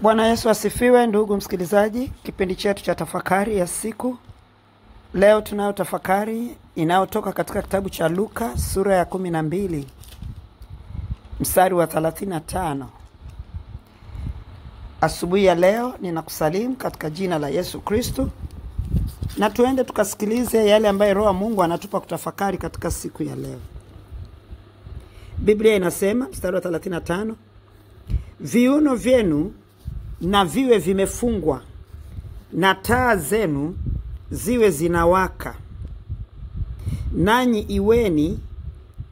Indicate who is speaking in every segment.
Speaker 1: Bwana Yesu asifiwe. Ndugu msikilizaji, kipindi chetu cha tafakari ya siku leo tunayo tafakari inayotoka katika kitabu cha Luka sura ya 12 mstari wa 35. Asubuhi ya leo ninakusalimu katika jina la Yesu Kristo, na tuende tukasikilize yale ambayo Roho wa Mungu anatupa kutafakari katika siku ya leo. Biblia inasema mstari wa 35, viuno vyenu na viwe vimefungwa na taa zenu ziwe zinawaka, nanyi iweni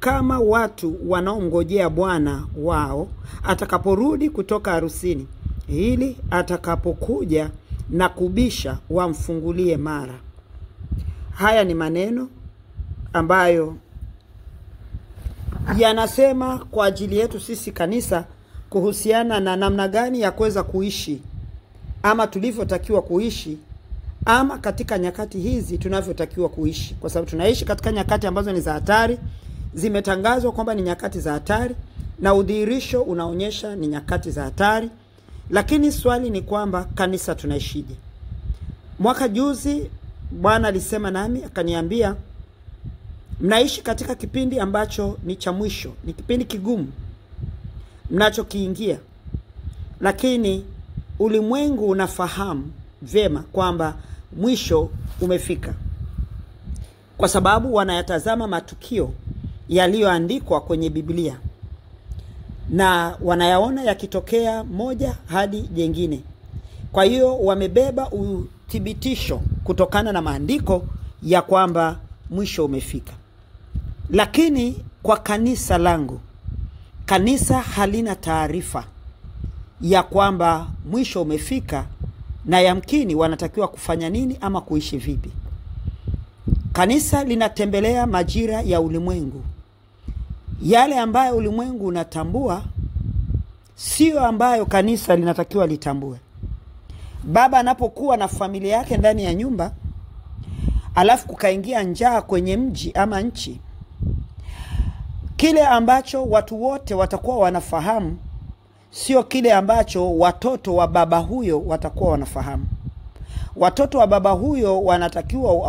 Speaker 1: kama watu wanaongojea bwana wao atakaporudi kutoka harusini, ili atakapokuja na kubisha wamfungulie mara. Haya ni maneno ambayo yanasema kwa ajili yetu sisi kanisa kuhusiana na namna gani ya kuweza kuishi ama tulivyotakiwa kuishi, ama katika nyakati hizi tunavyotakiwa kuishi, kwa sababu tunaishi katika nyakati ambazo ni za hatari. Zimetangazwa kwamba ni nyakati za hatari na udhihirisho unaonyesha ni nyakati za hatari. Lakini swali ni kwamba kanisa tunaishije? Mwaka juzi Bwana alisema nami akaniambia, mnaishi katika kipindi ambacho ni cha mwisho, ni kipindi kigumu mnachokiingia, lakini ulimwengu unafahamu vyema kwamba mwisho umefika, kwa sababu wanayatazama matukio yaliyoandikwa kwenye Biblia na wanayaona yakitokea moja hadi jengine. Kwa hiyo wamebeba uthibitisho kutokana na maandiko ya kwamba mwisho umefika. Lakini kwa kanisa langu, kanisa halina taarifa ya kwamba mwisho umefika na yamkini wanatakiwa kufanya nini ama kuishi vipi. Kanisa linatembelea majira ya ulimwengu. Yale ambayo ulimwengu unatambua sio ambayo kanisa linatakiwa litambue. Baba anapokuwa na familia yake ndani ya nyumba, alafu kukaingia njaa kwenye mji ama nchi, kile ambacho watu wote watakuwa wanafahamu sio kile ambacho watoto wa baba huyo watakuwa wanafahamu. Watoto wa baba huyo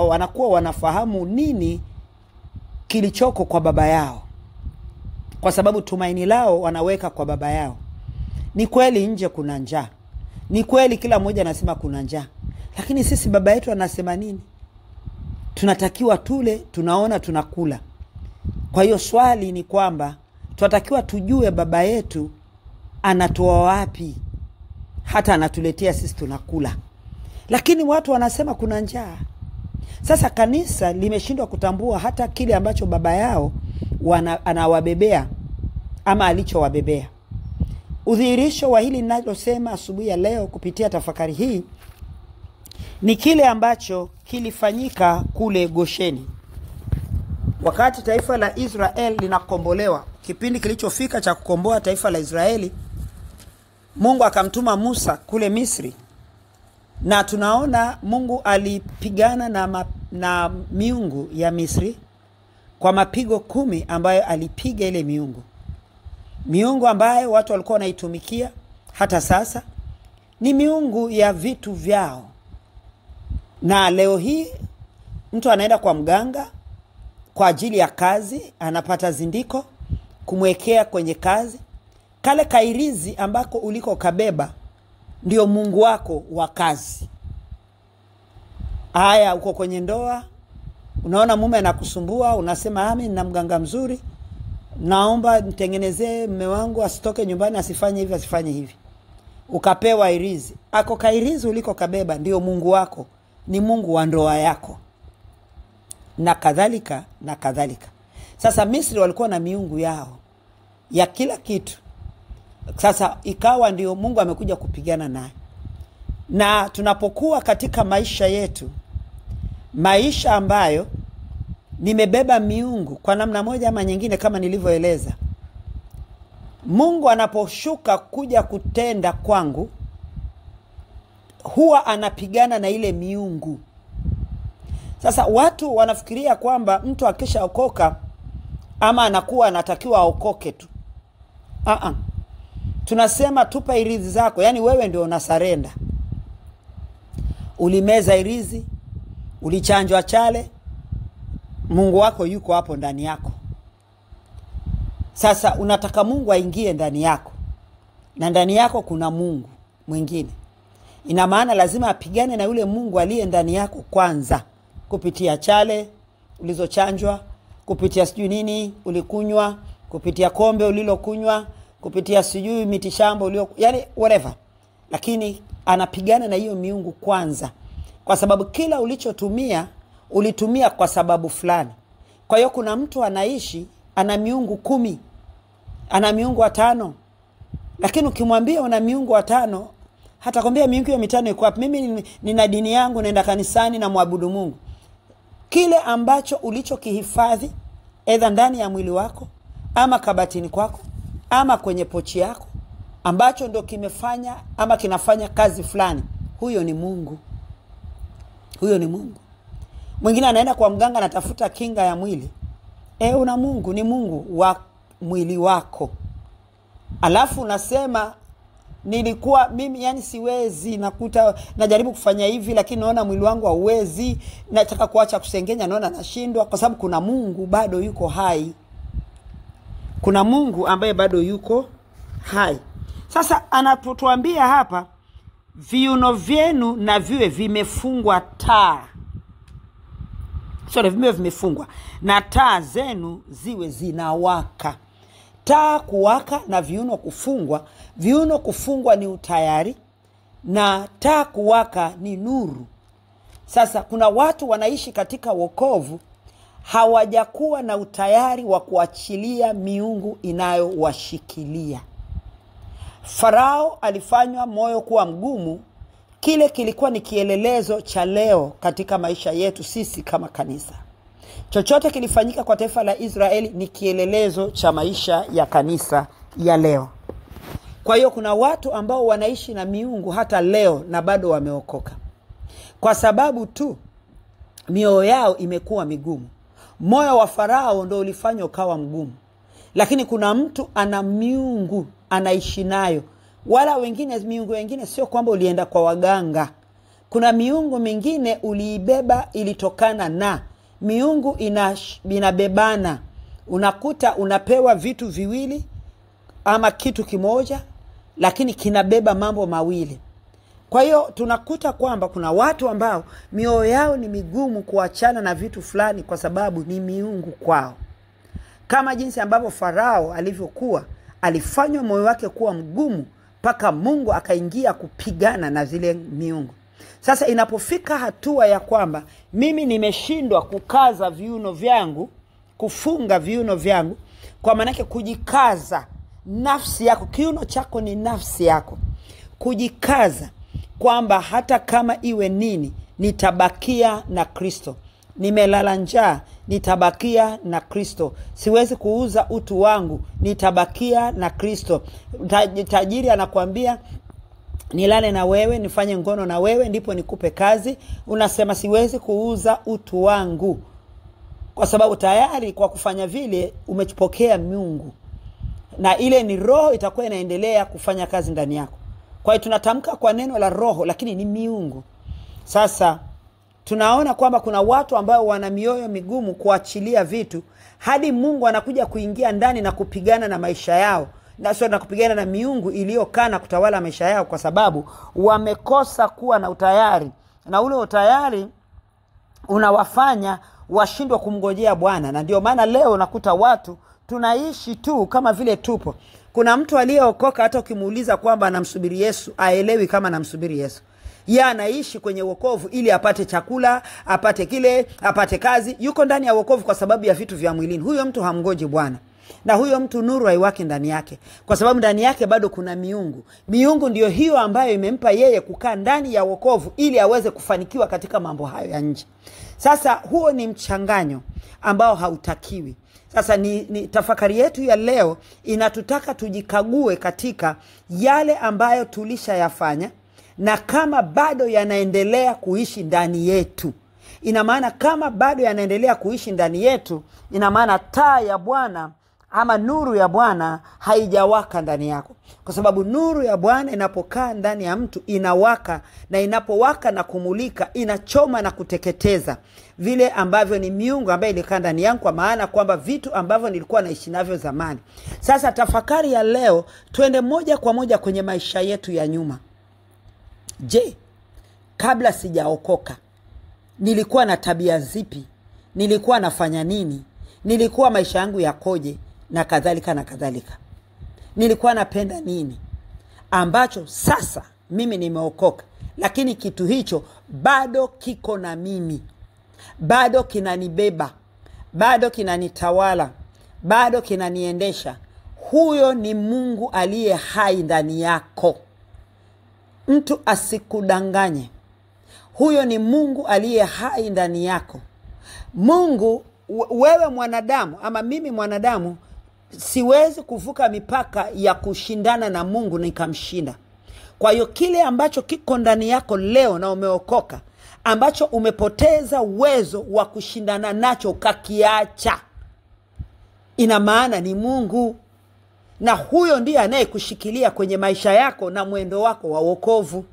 Speaker 1: wanakuwa wanafahamu nini kilichoko kwa baba yao, kwa sababu tumaini lao wanaweka kwa baba yao. Ni kweli nje kuna njaa, ni kweli kila mmoja anasema kuna njaa, lakini sisi baba yetu anasema nini? Tunatakiwa tule, tunaona tunakula. Kwa hiyo swali ni kwamba tunatakiwa tujue baba yetu anatoa wapi hata anatuletea sisi tunakula, lakini watu wanasema kuna njaa. Sasa kanisa limeshindwa kutambua hata kile ambacho baba yao anawabebea ama alichowabebea. Udhihirisho wa hili ninalosema asubuhi ya leo kupitia tafakari hii ni kile ambacho kilifanyika kule Gosheni. Wakati taifa la Israeli linakombolewa, kipindi kilichofika cha kukomboa taifa la Israeli, Mungu akamtuma Musa kule Misri. Na tunaona Mungu alipigana na miungu ya Misri kwa mapigo 10 ambayo alipiga ile miungu. Miungu ambayo watu walikuwa wanaitumikia hata sasa ni miungu ya vitu vyao. Na leo hii mtu anaenda kwa mganga kwa ajili ya kazi, anapata zindiko kumwekea kwenye kazi. Kale kairizi ambako uliko kabeba ndio Mungu wako wa kazi. Haya, uko kwenye ndoa, unaona mume anakusumbua, unasema amen na mganga mzuri, naomba nitengenezee mume wangu asitoke nyumbani, asifanye hivi asifanye hivi. Ukapewa irizi. Ako kairizi uliko kabeba ndio Mungu wako, ni Mungu wa ndoa yako. Na kadhalika na kadhalika. Sasa Misri walikuwa na miungu yao ya kila kitu. Sasa ikawa ndio Mungu amekuja kupigana naye. Na tunapokuwa katika maisha yetu, maisha ambayo nimebeba miungu kwa namna moja ama nyingine kama nilivyoeleza, Mungu anaposhuka kuja kutenda kwangu, huwa anapigana na ile miungu. Sasa watu wanafikiria kwamba mtu akishaokoka ama anakuwa anatakiwa aokoke tu. tunasema tupa irizi zako, yani wewe ndio unasarenda. Ulimeza irizi, ulichanjwa chale, Mungu wako yuko hapo ndani yako. Sasa unataka Mungu aingie ndani yako, na ndani yako kuna Mungu mwingine. Ina maana lazima apigane na yule Mungu aliye ndani yako kwanza, kupitia chale ulizochanjwa, kupitia sijui nini ulikunywa, kupitia kombe ulilokunywa, kupitia sijui mitishamba yani whatever. Lakini anapigana na hiyo miungu kwanza, kwa sababu kila ulichotumia ulitumia kwa sababu fulani. Kwa hiyo kuna mtu anaishi ana miungu 10, ana miungu 5, lakini ukimwambia una miungu 5, hata kwambia miungu hiyo 5 iko wapi? Mimi nina dini yangu, naenda kanisani na muabudu Mungu. Kile ambacho ulichokihifadhi either ndani ya mwili wako ama kabatini kwako ama kwenye pochi yako, ambacho ndo kimefanya ama kinafanya kazi fulani, huyo ni Mungu. Huyo ni Mungu. Mwingine anaenda kwa mganga anatafuta kinga ya mwili. Una Mungu, ni Mungu wa mwili wako. Alafu unasema nilikuwa mimi yani siwezi, nakuta najaribu kufanya hivi lakini naona mwili wangu hauwezi, nataka kuacha kusengenya naona nashindwa, kwa sababu kuna Mungu bado yuko hai. Kuna Mungu ambaye bado yuko hai. Sasa anapotuambia hapa, viuno vyenu na viwe vimefungwa taa. Viwe vimefungwa na taa zenu ziwe zinawaka. Taa kuwaka na viuno kufungwa. Viuno kufungwa ni utayari, na taa kuwaka ni nuru. Sasa kuna watu wanaishi katika wokovu, hawajakuwa na utayari wa kuachilia miungu inayowashikilia. Farao alifanywa moyo kuwa mgumu. Kile kilikuwa ni kielelezo cha leo katika maisha yetu sisi kama kanisa. Chochote kilifanyika kwa taifa la Israeli ni kielelezo cha maisha ya kanisa ya leo. Kwa hiyo kuna watu ambao wanaishi na miungu hata leo na bado wameokoka, kwa sababu tu mioyo yao imekuwa migumu. Moyo wa Farao ndio ulifanywa ukawa mgumu. Lakini kuna mtu ana miungu anaishi nayo. Wala wengine miungu wengine sio kwamba ulienda kwa waganga. Kuna miungu mingine uliibeba, ilitokana na miungu inabebana. Unakuta unapewa vitu viwili ama kitu kimoja, lakini kinabeba mambo mawili. Kwa hiyo tunakuta kwamba kuna watu ambao mioyo yao ni migumu kuachana na vitu fulani kwa sababu ni miungu kwao. Kama jinsi ambavyo Farao alivyokuwa, alifanywa moyo wake kuwa mgumu mpaka Mungu akaingia kupigana na zile miungu. Sasa inapofika hatua ya kwamba mimi nimeshindwa kukaza viuno vyangu, kufunga viuno vyangu, kwa maana yake kujikaza nafsi yako, kiuno chako ni nafsi yako, kujikaza kwamba hata kama iwe nini nitabakia na Kristo. Nimelala njaa, nitabakia na Kristo. Siwezi kuuza utu wangu, nitabakia na Kristo. Tajiri anakuambia nilale na wewe, nifanye ngono na wewe ndipo nikupe kazi. Unasema siwezi kuuza utu wangu, kwa sababu tayari kwa kufanya vile umechupokea Mungu, na ile ni roho itakuwa inaendelea kufanya kazi ndani yako. Kwa hiyo tunatamka kwa neno la roho, lakini ni miungu. Sasa tunaona kwamba kuna watu ambao wana mioyo migumu kuachilia vitu, hadi Mungu anakuja kuingia ndani na kupigana na maisha yao, na sio na kupigana na miungu iliyokana kutawala maisha yao, kwa sababu wamekosa kuwa na utayari. Na ule utayari unawafanya washindwe kumngojea Bwana. Na ndio maana leo nakuta watu tunaishi tu kama vile tupo. Kuna mtu aliyeokoka hata ukimuuliza kwamba anamsubiri Yesu, aelewi kama anamsubiri Yesu. Yeye anaishi kwenye wokovu ili apate chakula, apate kile, apate kazi. Yuko ndani ya wokovu kwa sababu ya vitu vya mwilini. Huyo mtu hamngoji Bwana. Na huyo mtu nuru haiwaki ndani yake, kwa sababu ndani yake bado kuna miungu. Miungu ndio hiyo ambayo imempa yeye kukaa ndani ya wokovu ili aweze kufanikiwa katika mambo hayo ya nje. Sasa huo ni mchanganyo ambao hautakiwi. Sasa ni tafakari yetu ya leo inatutaka tujikague katika yale ambayo tulishayafanya, na kama bado yanaendelea kuishi ndani yetu. Ina maana kama bado yanaendelea kuishi ndani yetu, ina maana taa ya Bwana ama nuru ya Bwana haijawaka ndani yako. Kwa sababu nuru ya Bwana inapokaa ndani ya mtu inawaka, na inapowaka na kumulika inachoma na kuteketeza vile ambavyo ni miungu ambayo ilikaa ndani yangu, kwa maana kwamba vitu ambavyo nilikuwa naishi navyo zamani. Sasa tafakari ya leo, twende moja kwa moja kwenye maisha yetu ya nyuma. Je, kabla sijaokoka nilikuwa na tabia zipi? Nilikuwa nafanya nini? Nilikuwa maisha yangu yakoje? Na kadhalika na kadhalika. Nilikuwa napenda nini ambacho sasa mimi nimeokoka, lakini kitu hicho bado kiko na mimi, bado kinanibeba, bado kinanitawala, bado kinaniendesha. Huyo ni Mungu aliye hai ndani yako. Mtu asikudanganye. Huyo ni Mungu aliye hai ndani yako. Mungu, wewe mwanadamu ama mimi mwanadamu, siwezi kuvuka mipaka ya kushindana na Mungu nikamshinda. Kwa hiyo kile ambacho kiko ndani yako leo na umeokoka, ambacho umepoteza uwezo wa kushindana nacho ukakiacha, ina maana ni Mungu, na huyo ndiye anayekushikilia kwenye maisha yako na mwendo wako wa wokovu.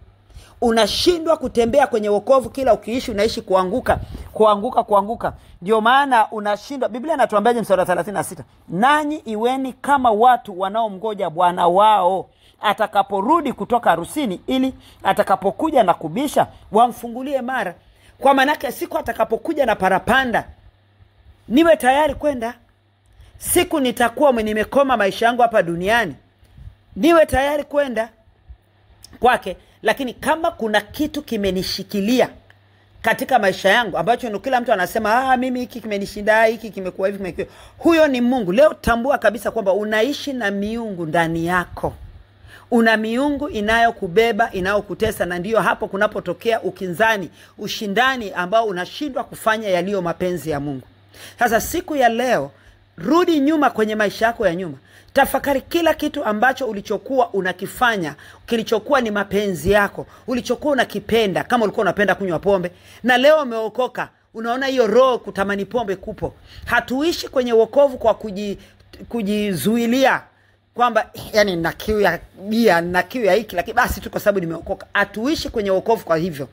Speaker 1: Unashindwa kutembea kwenye wokovu, kila ukiishi unaishi kuanguka. Ndio maana unashindwa. Biblia inatuambiaje mstari wa 36? Nanyi iweni kama watu wanaomngoja bwana wao atakaporudi kutoka harusini, ili atakapokuja na kubisha wamfungulie mara. Kwa maana siku atakapokuja na parapanda, niwe tayari kwenda. Siku nitakuwa nimekoma maisha yangu hapa duniani, niwe tayari kwenda kwake. Lakini kama kuna kitu kimenishikilia katika maisha yangu ambacho ni kila mtu anasema mimi hiki kimenishinda, hiki kimekuwa hivi, kimekuwa, huyo ni Mungu. Leo tambua kabisa kwamba unaishi na miungu ndani yako. Una miungu inayokubeba, inayokutesa, na ndiyo hapo kunapotokea ukinzani, ushindani ambao unashindwa kufanya yaliyo mapenzi ya Mungu. Sasa siku ya leo, rudi nyuma kwenye maisha yako ya nyuma. Tafakari kila kitu ambacho ulichokuwa unakifanya, kilichokuwa ni mapenzi yako, ulichokuwa unakipenda. Kama ulikuwa unapenda kunywa pombe na leo umeokoka, unaona hiyo roho kutamani pombe kupo. Hatuishi kwenye wokovu kwa kujizuilia kwamba yani na kiu ya bia, na kiu ya hiki, lakini basi tu kwa sababu nimeokoka. Hatuishi kwenye wokovu kwa hivyo.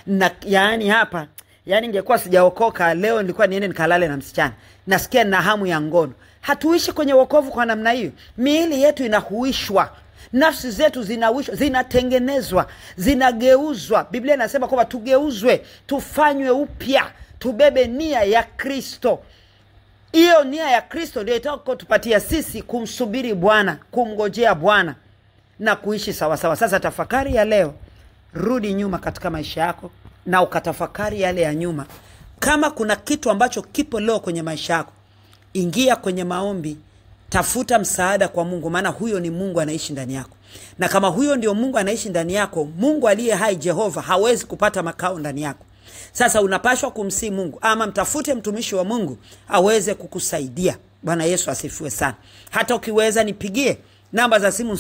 Speaker 1: Na yani hapa, yani ningekuwa sijaokoka leo nilikuwa niende nikalale na msichana, nasikia na hamu ya ngono. Hatuishi kwenye wokovu kwa namna hiyo. Miili yetu inahuishwa, nafsi zetu zinawishwa, zinatengenezwa, zinageuzwa. Biblia inasema kwamba tugeuzwe, tufanywe upya, tubebe nia ya Kristo. Hiyo nia ya Kristo ndio itakayotupatia sisi kumsubiri Bwana, kumngojea Bwana na kuishi sawa sawa. Sasa tafakari ya leo, rudi nyuma katika maisha yako na ukatafakari yale ya nyuma. Kama kuna kitu ambacho kipo leo kwenye maisha yako, ingia kwenye maombi, tafuta msaada kwa Mungu, maana huyo ni Mungu anaishi ndani yako. Na kama huyo ndio Mungu anaishi ndani yako, Mungu aliye hai Jehova hawezi kupata makao ndani yako. Sasa unapaswa kumsihi Mungu, ama mtafute mtumishi wa Mungu aweze kukusaidia. Bwana Yesu asifiwe sana. Hata ukiweza nipigie namba za simu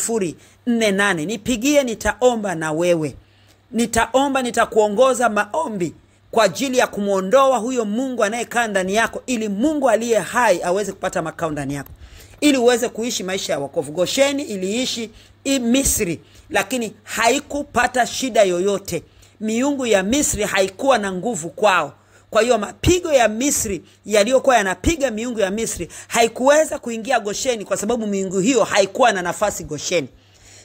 Speaker 1: 0753351048. Nipigie, nitaomba na wewe. Nitakuongoza maombi kwa ajili ya kumuondoa huyo Mungu anayekaa ndani yako, ili Mungu aliye hai aweze kupata makao ndani yako, ili uweze kuishi maisha ya wokovu. Gosheni iliishi Misri, lakini haikupata shida yoyote. Miungu ya Misri haikuwa na nguvu kwao. Kwa hiyo mapigo ya Misri yaliyokuwa yanapiga miungu ya Misri haikuweza kuingia Gosheni, kwa sababu miungu hiyo haikuwa na nafasi Gosheni.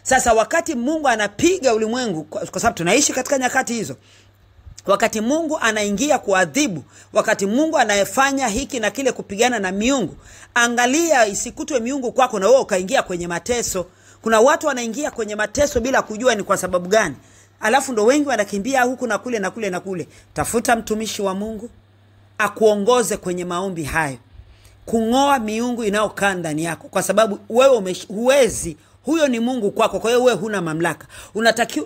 Speaker 1: Sasa wakati Mungu anapiga ulimwengu, kwa sababu tunaishi katika nyakati hizo, wakati Mungu anaingia kuadhibu, wakati Mungu anayefanya hiki na kile kupigana na miungu, angalia isikutwe miungu kwako na wewe ukaingia kwenye mateso. Kuna watu wanaingia kwenye mateso bila kujua ni kwa sababu gani. Alafu ndo wengi wanakimbia huku na kule na kule na kule. Tafuta mtumishi wa Mungu akuongoze kwenye maombi hayo, kung'oa miungu inayokaa ndani yako, kwa sababu wewe huwezi. Huyo ni Mungu kwako, kwa hiyo wewe huna mamlaka.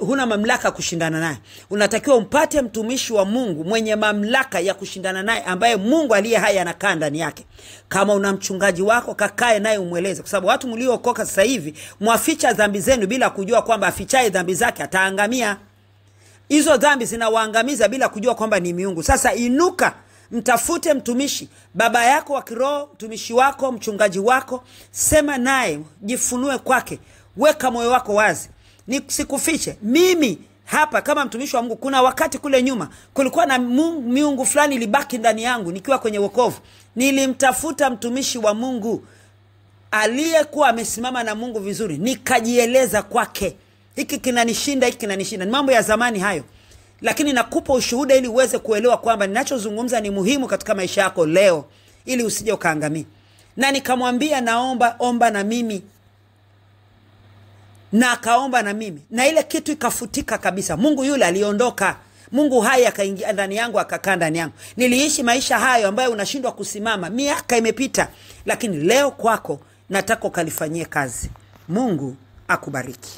Speaker 1: Huna mamlaka kushindana naye. Unatakiwa umpate mtumishi wa Mungu mwenye mamlaka ya kushindana naye, ambaye Mungu aliye hai anakaa ndani yake. Kama una mchungaji wako, kakae naye umweleze, kwa sababu watu mliokoka sasa hivi mwaficha dhambi zenu bila kujua kwamba afichaye dhambi zake ataangamia. Hizo dhambi zinawaangamiza bila kujua kwamba ni miungu. Sasa inuka Mtafute mtumishi, baba yako wa kiroho, mtumishi wako, mchungaji wako, sema naye, jifunue kwake, weka moyo wako wazi. Sikufiche, mimi hapa kama mtumishi wa Mungu, kuna wakati kule nyuma kulikuwa na miungu fulani ilibaki ndani yangu nikiwa kwenye wokovu. Nilimtafuta mtumishi wa Mungu aliyekuwa amesimama na Mungu vizuri, nikajieleza kwake, hiki kinanishinda, hiki kinanishinda. Ni mambo ya zamani hayo, lakini nakupa ushuhuda ili uweze kuelewa kwamba ninachozungumza ni muhimu katika maisha yako leo, ili usije ukaangamia. Na nikamwambia omba na mimi, na akaomba na mimi, na ile kitu ikafutika kabisa. Mungu yule aliondoka, Mungu hai akaingia ndani yangu, akakaa ndani yangu. Niliishi maisha hayo ambayo unashindwa kusimama, miaka imepita, lakini leo kwako nataka ukalifanyie kazi. Mungu akubariki.